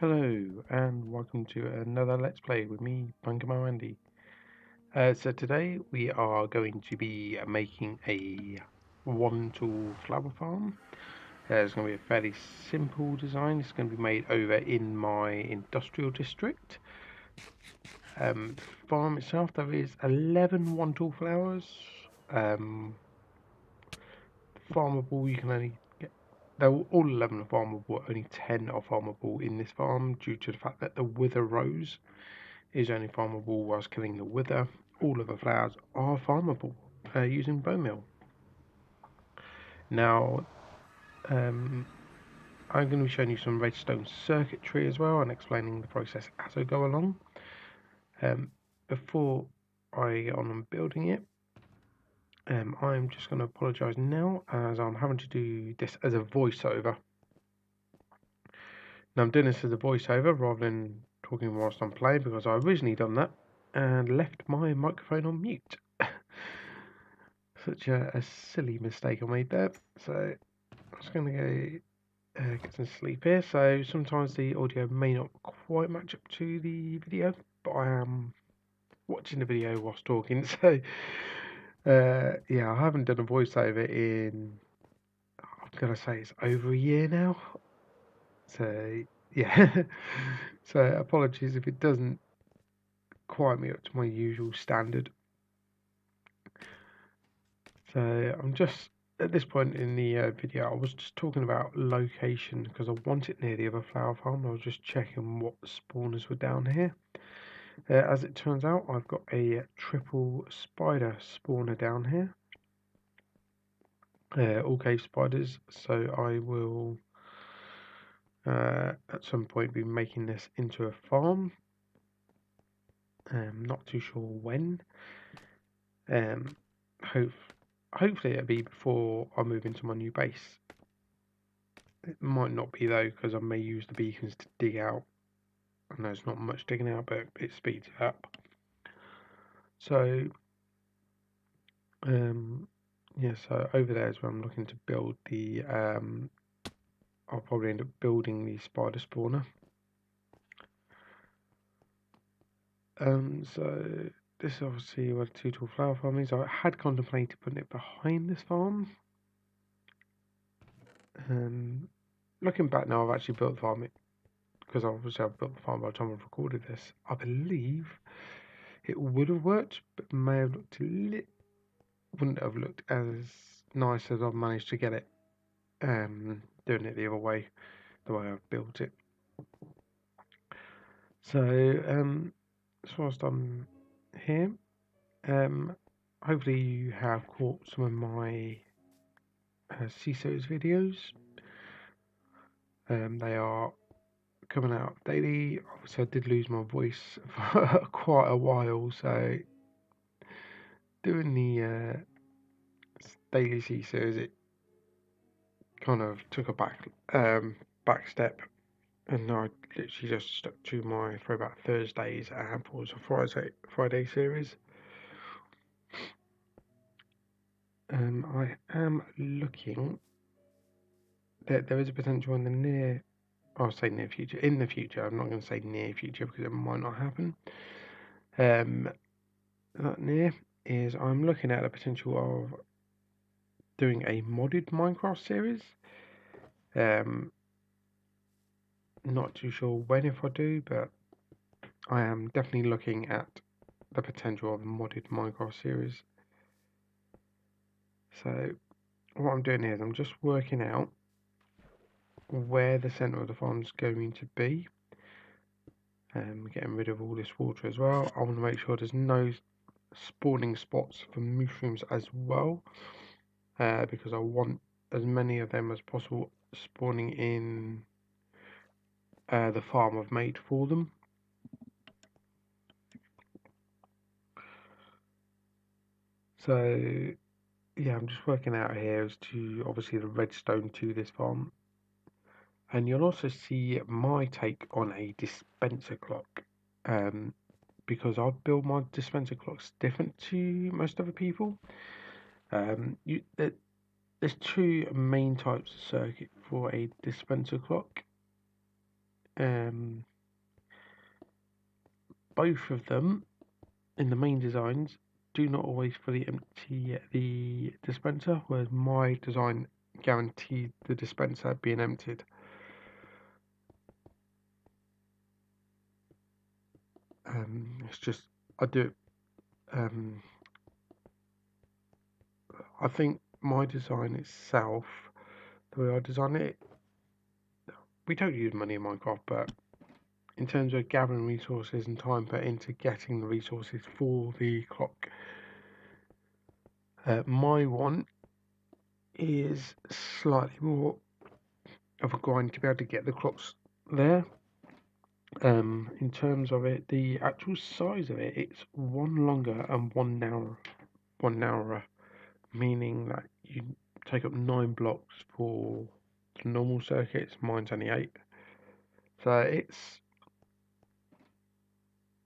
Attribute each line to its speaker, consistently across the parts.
Speaker 1: Hello and welcome to another Let's Play with me, Bunkermo Andy. So today we are going to be making a one-tool flower farm. It's going to be a fairly simple design. It's going to be made over in my industrial district. The farm itself, there is 11 one-tool flowers. Farmable, you can only get, though all 11 are farmable, only 10 are farmable in this farm due to the fact that the wither rose is only farmable whilst killing the wither. All of the flowers are farmable using bone meal. Now, I'm going to be showing you some redstone circuitry as well and explaining the process as I go along. Before I get on building it, I'm just going to apologise now as I'm having to do this as a voiceover. Now I'm doing this as a voiceover rather than talking whilst I'm playing because I originally done that and left my microphone on mute. Such a silly mistake I made there. So I'm just going to go get some sleep here. So sometimes the audio may not quite match up to the video, but I am watching the video whilst talking. So yeah, I haven't done a voiceover in, I'm going to say it's over a year now. So yeah, so apologies if it doesn't quite meet up to my usual standard. So I'm just at this point in the video, I was just talking about location because I want it near the other flower farm. I was just checking what spawners were down here. As it turns out, I've got a triple spider spawner down here. All cave spiders. So I will at some point be making this into a farm. Not too sure when. Hopefully it'll be before I move into my new base. It might not be though, because I may use the beacons to dig out. I know it's not much digging out, but it speeds it up. So, yeah, so over there is where I'm looking to build the, I'll probably end up building the spider spawner. So this is obviously where the two-tool flower farm is. I had contemplated putting it behind this farm. Looking back now, I've actually built the farm because obviously I've built the farm by the time I've recorded this. I believe it would have worked, but may have looked wouldn't have looked as nice as I've managed to get it. Doing it the other way, the way I've built it. So, whilst I'm here, hopefully you have caught some of my CISO's videos. They are coming out daily. Obviously, I did lose my voice for quite a while, so doing the daily CISOs, it kind of took a back step, and I literally just stuck to my Throwback Thursdays and was a Friday series. I am looking that there is a potential in the near, I'll say near future. In the future, I'm not going to say near future because it might not happen. That near is I'm looking at the potential of doing a modded Minecraft series. Not too sure when if I do, but I am definitely looking at the potential of a modded Minecraft series. So what I'm doing here is I'm just working out where the centre of the farm is going to be. Getting rid of all this water as well. I want to make sure there's no spawning spots for mushrooms as well, because I want as many of them as possible spawning in the farm I've made for them. So yeah, I'm just working out here as to obviously the redstone to this farm. And you'll also see my take on a dispenser clock, because I build my dispenser clocks different to most other people. There's two main types of circuit for a dispenser clock. both of them in the main designs do not always fully empty the dispenser, whereas my design guaranteed the dispenser being emptied. It's just I do it. I think my design itself, the way I design it, we don't use money in Minecraft, but in terms of gathering resources and time put into getting the resources for the clock, my one is slightly more of a grind to be able to get the clocks there. In terms of it, the actual size of it, it's one longer and one narrower, meaning that you take up 9 blocks for the normal circuits. Mine's only 8, so it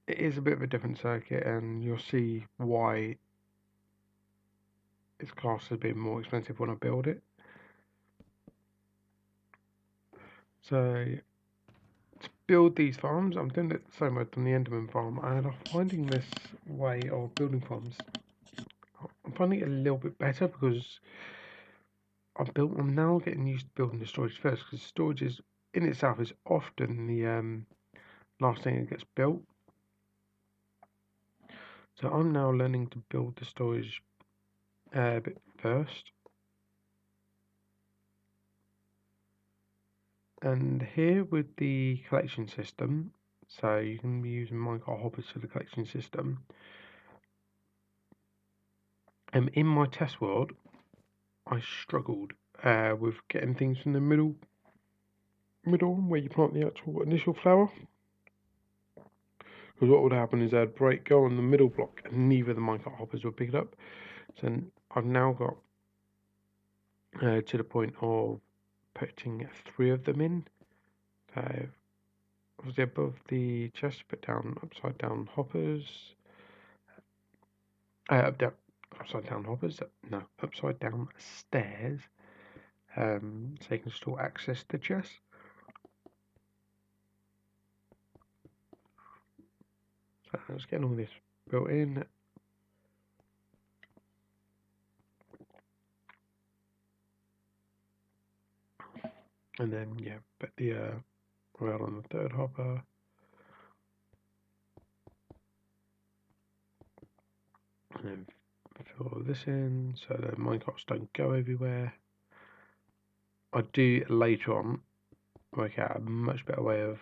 Speaker 1: is a bit of a different circuit, and you'll see why it's classed as being more expensive when I build it. So to build these farms, I'm doing it the same way I've done the Enderman farm, and I'm finding this way of building farms, I'm finding it a little bit better because I'm now getting used to building the storage first, because storage is in itself is often the last thing that gets built. So I'm now learning to build the storage bit first. And here with the collection system, so you can be using minecart hoppers for the collection system. In my test world, I struggled with getting things from the middle where you plant the actual initial flower. Because what would happen is they'd go on the middle block and neither of the minecart hoppers would pick it up. So I've now got to the point of putting 3 of them in. So obviously above the chest, put down upside down hoppers. Upside down hoppers. No, upside down stairs. So you can still access the chest. So let's get all this built in. And then yeah, put the rail on the 3rd hopper. And then fill this in so the minecarts don't go everywhere. I do later on work out a much better way of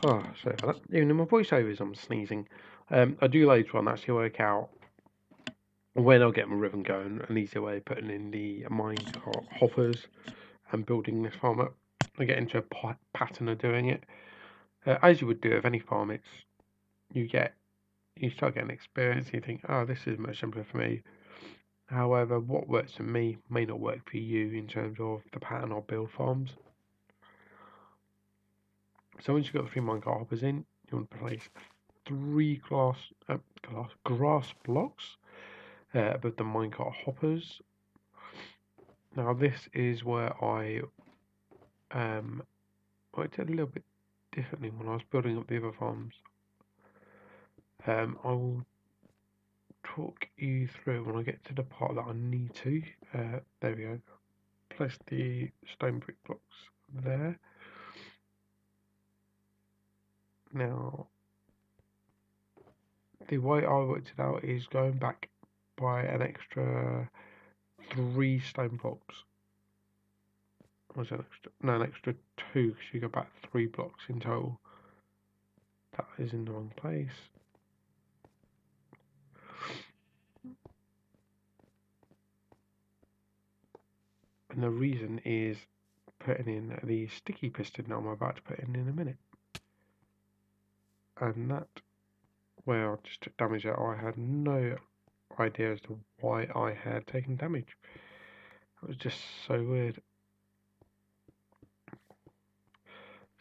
Speaker 1: oh, sorry about that. Even in my voiceovers I'm sneezing. I do later on actually work out when I'll get my rhythm going, an easier way of putting in the minecart hoppers and building this farm up. I get into a pattern of doing it. As you would do with any farm, it's you start getting experience and you think, oh, this is much simpler for me. However, what works for me may not work for you in terms of the pattern I'll build farms. So once you've got the 3 minecart hoppers in, you want to place 3 grass blocks above the minecart hoppers. Now this is where I did a little bit differently when I was building up the other farms. I will talk you through when I get to the part that I need to. There we go. Place the stone brick blocks there. Now, the way I worked it out is going back by an extra 3 stone blocks. Was an extra? No, an extra 2, because you go back 3 blocks in total. That is in the wrong place. And the reason is putting in the sticky piston that I'm about to put in a minute. And that, where I just took damage out, I had no idea as to why I had taken damage. It was just so weird.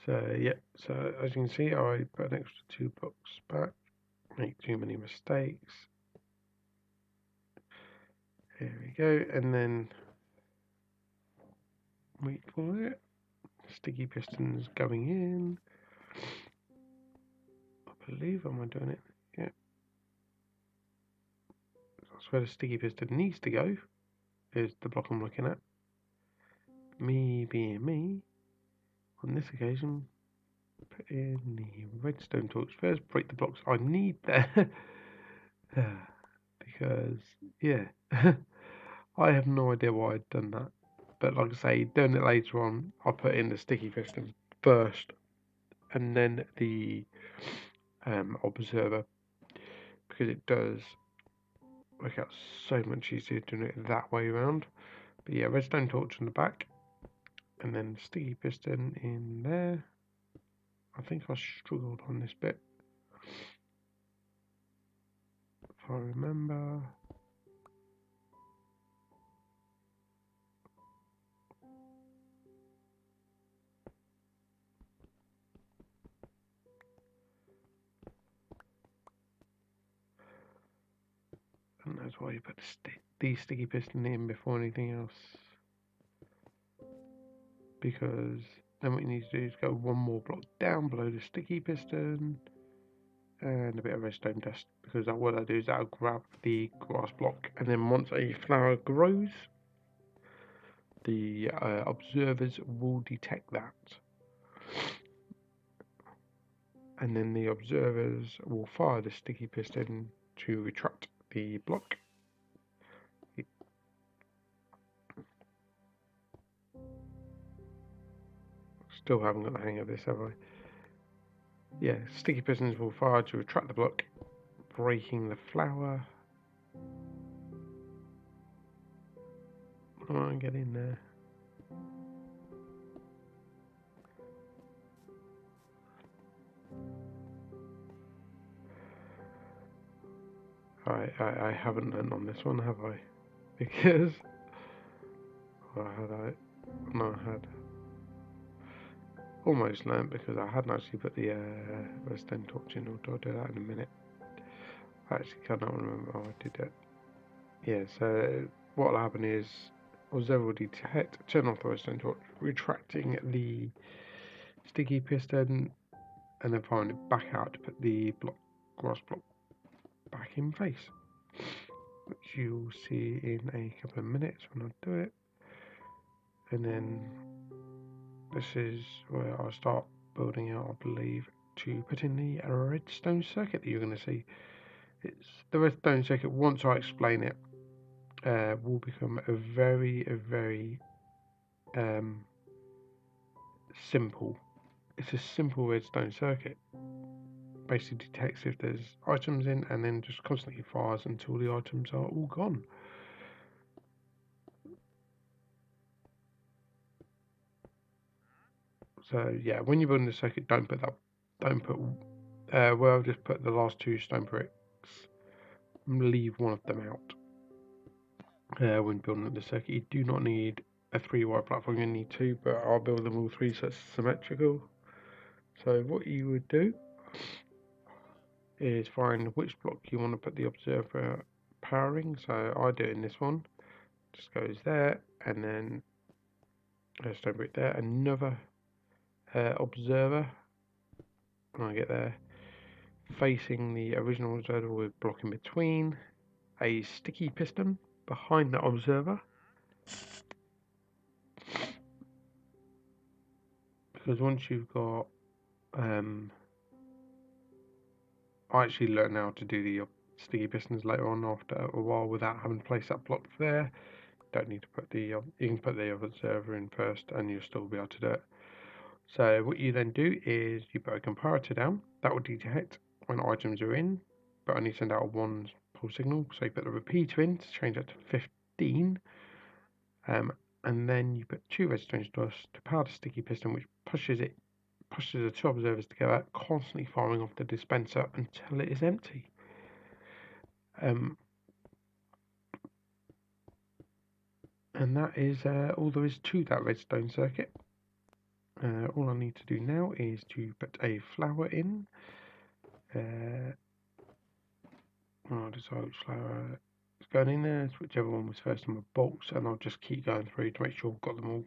Speaker 1: So yeah, so as you can see, I put an extra 2 blocks back. Make too many mistakes. Here we go, and then wait for it. sticky pistons going in. I believe am I doing it? Yeah. That's where the sticky piston needs to go. Is the block I'm looking at. Me being me, on this occasion, put in the redstone torch first, break the blocks I need there. Because, yeah, I have no idea why I'd done that. But like I say, doing it later on, I put in the sticky piston first and then the observer, because it does work out so much easier doing it that way around. But yeah, redstone torch on the back and then sticky piston in there. I think I struggled on this bit, if I remember. And that's why you put the sticky piston in before anything else. Because then what you need to do is go one more block down below the sticky piston and a bit of redstone dust, because what I do is I'll grab the grass block, and then once a flower grows, the observers will detect that, and then the observers will fire the sticky piston to retract the block. Still haven't got the hang of this, have I? Yeah, sticky pistons will fire to retract the block, breaking the flower. Come on, get in there. I haven't learned on this one, have I? Because I had almost learnt, because I hadn't actually put the redstone torch in. I'll do that in a minute. I actually cannot remember how I did it. Yeah, so what will happen is observer will detect, turn off the redstone torch, retracting the sticky piston, and then firing it back out to put the grass block back in place, which you'll see in a couple of minutes when I do it. And then this is where I'll start building out, I believe, to put in the redstone circuit that you're going to see. It's the redstone circuit, once I explain it, will become a very simple. It's a simple redstone circuit. Basically detects if there's items in, and then just constantly fires until the items are all gone. So yeah, when you're building the circuit, don't put well, just put the last two stone bricks. Leave one of them out. When building the circuit, you do not need a 3-wire platform. You need 2, but I'll build them all 3 so it's symmetrical. So what you would do is find which block you want to put the observer powering. So I do it in this one. Just goes there, and then stone brick there. Another observer when I get there, facing the original observer with block in between. A sticky piston behind the observer, because once you've got I actually learned how to do the sticky pistons later on after a while without having to place that block there. Don't need to put the you can put the observer in first and you'll still be able to do it. So what you then do is you put a comparator down that will detect when items are in, but only send out a 1 pull signal. So you put the repeater in to change that to 15, and then you put 2 redstone dust to power the sticky piston, which pushes the 2 observers together, constantly firing off the dispenser until it is empty. And that is all there is to that redstone circuit. All I need to do now is to put a flower in. I'll decide which flower is going in there, whichever one was first on the bolts, and I'll just keep going through to make sure I've got them all.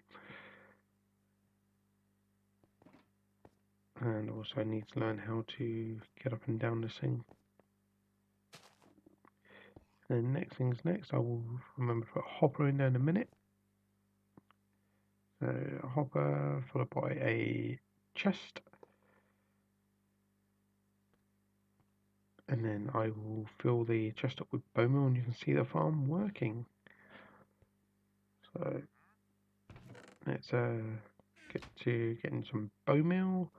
Speaker 1: and also need to learn how to get up and down this thing. And next thing's next, I will remember to put a hopper in there in a minute. So a hopper followed by a chest, and then I will fill the chest up with bone meal, and you can see the farm working. So let's get to getting some bone meal.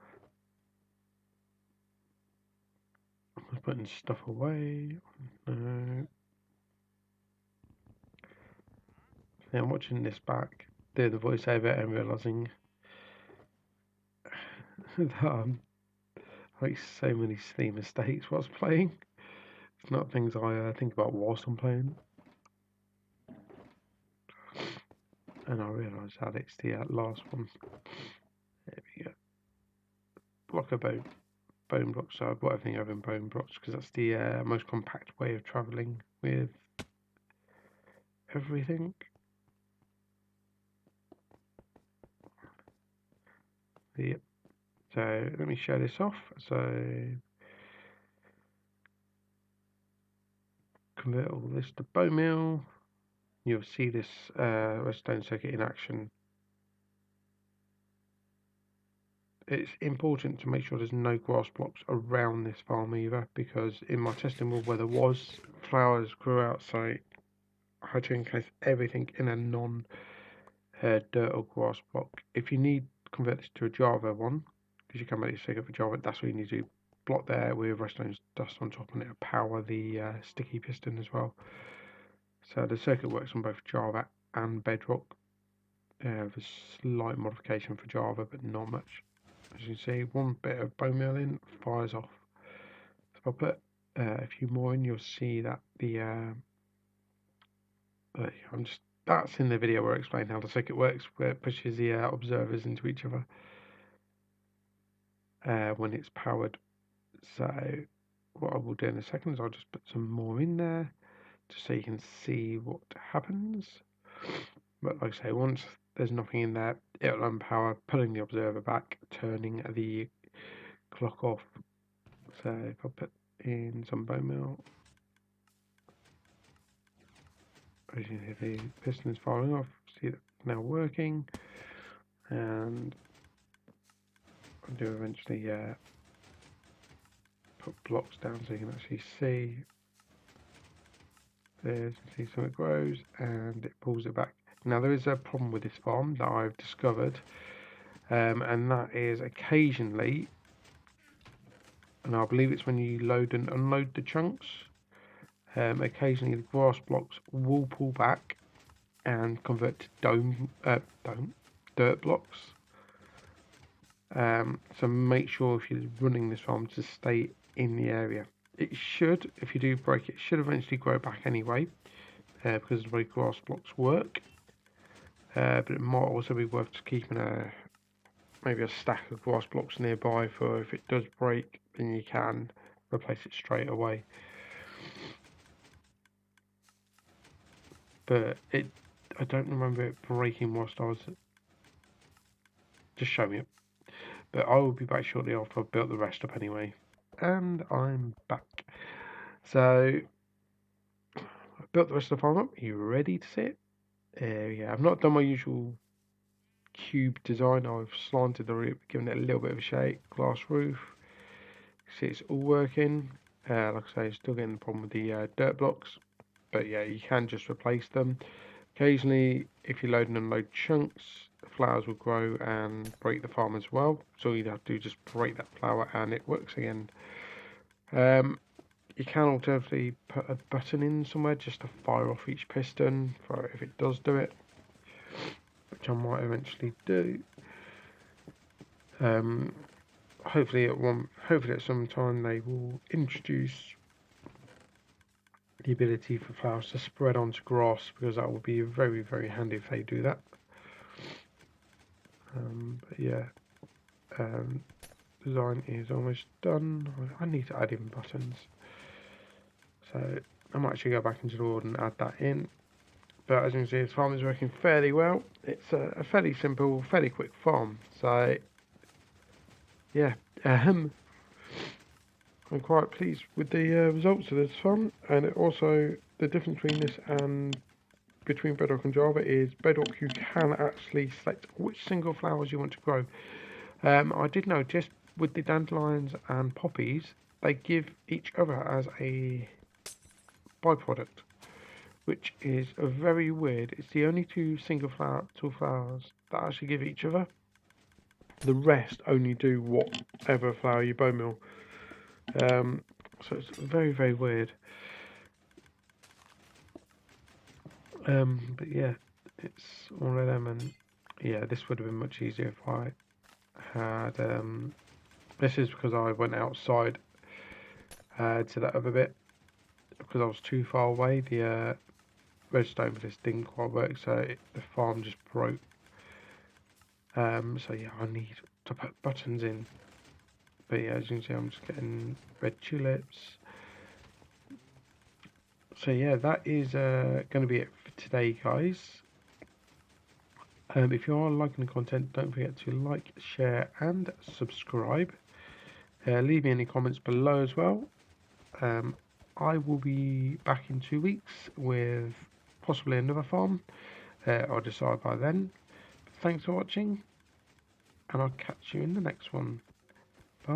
Speaker 1: I'm putting stuff away. No. Yeah, I'm watching this back, do the voiceover, and realizing that I make so many silly mistakes whilst playing. It's not things I think about whilst I'm playing. And I realise that it's the last one. There we go. Block of bone blocks. So I've got everything over in bone blocks because that's the most compact way of travelling with everything. Yep. So let me show this off. So convert all this to bone meal. You'll see this redstone circuit in action. It's important to make sure there's no grass blocks around this farm either, because in my testing world where there was, flowers grew out, so I had to encase everything in a non dirt or grass block. If you need to convert this to a Java one, because you can make this figure for Java, that's what you need to do. Block there with redstone dust on top, and it'll power the sticky piston as well. So the circuit works on both Java and Bedrock. There's a slight modification for Java, but not much. As you can see, one bit of bone meal in, fires off. If I put a few more in, you'll see that the that's in the video where I explain how the circuit works, where it pushes the observers into each other when it's powered. So what I will do in a second is I'll just put some more in there, just so you can see what happens. But like I say, once there's nothing in there, it'll unpower, pulling the observer back, turning the clock off. So if I put in some bone meal, as you can see, the piston is firing off. See that now working, and I'll do eventually put blocks down so you can actually see. There's, see something grows and it pulls it back. Now there is a problem with this farm that I've discovered, and that is occasionally, and I believe it's when you load and unload the chunks, occasionally the grass blocks will pull back and convert to dirt blocks. So make sure if you're running this farm to stay in the area. It should, if you do break it, should eventually grow back anyway, because of the way grass blocks work. But it might also be worth keeping maybe a stack of grass blocks nearby for if it does break, then you can replace it straight away. But I don't remember it breaking whilst I was just showing it. But I will be back shortly after I've built the rest up anyway. And I'm back. So I've built the rest of the farm up. Are you ready to see it? Yeah, I've not done my usual cube design. I've slanted the roof, given it a little bit of a shape, glass roof. See, it's all working. Like I say, still getting the problem with the dirt blocks, but yeah, you can just replace them. Occasionally, if you load and unload chunks, the flowers will grow and break the farm as well. So you have to just break that flower and it works again. You can alternatively put a button in somewhere just to fire off each piston for if it does do it, which I might eventually do. Hopefully at some time they will introduce the ability for flowers to spread onto grass, because that will be very, very handy if they do that. But yeah, design is almost done. I need to add in buttons, so I might actually go back into the world and add that in. But as you can see, this farm is working fairly well. It's a fairly simple, fairly quick farm. So yeah, um, I'm quite pleased with the results of this farm, and also the difference between this and between Bedrock and Java is Bedrock you can actually select which single flowers you want to grow. I did know just with the dandelions and poppies, they give each other as a byproduct, which is a very weird. It's the only two flowers that actually give each other. The rest only do whatever flower you bone meal. So it's very, very weird. But yeah, it's one of them, and yeah, this would have been much easier if I had. This is because I went outside to that other bit because I was too far away. The redstone for this didn't quite work, so the farm just broke. So yeah, I need to put buttons in. But yeah, as you can see, I'm just getting red tulips. So yeah, that is going to be it for today, guys. If you are liking the content, don't forget to like, share, and subscribe. Leave me any comments below as well. I will be back in 2 weeks with possibly another farm. I'll decide by then. Thanks for watching, and I'll catch you in the next one. Bye.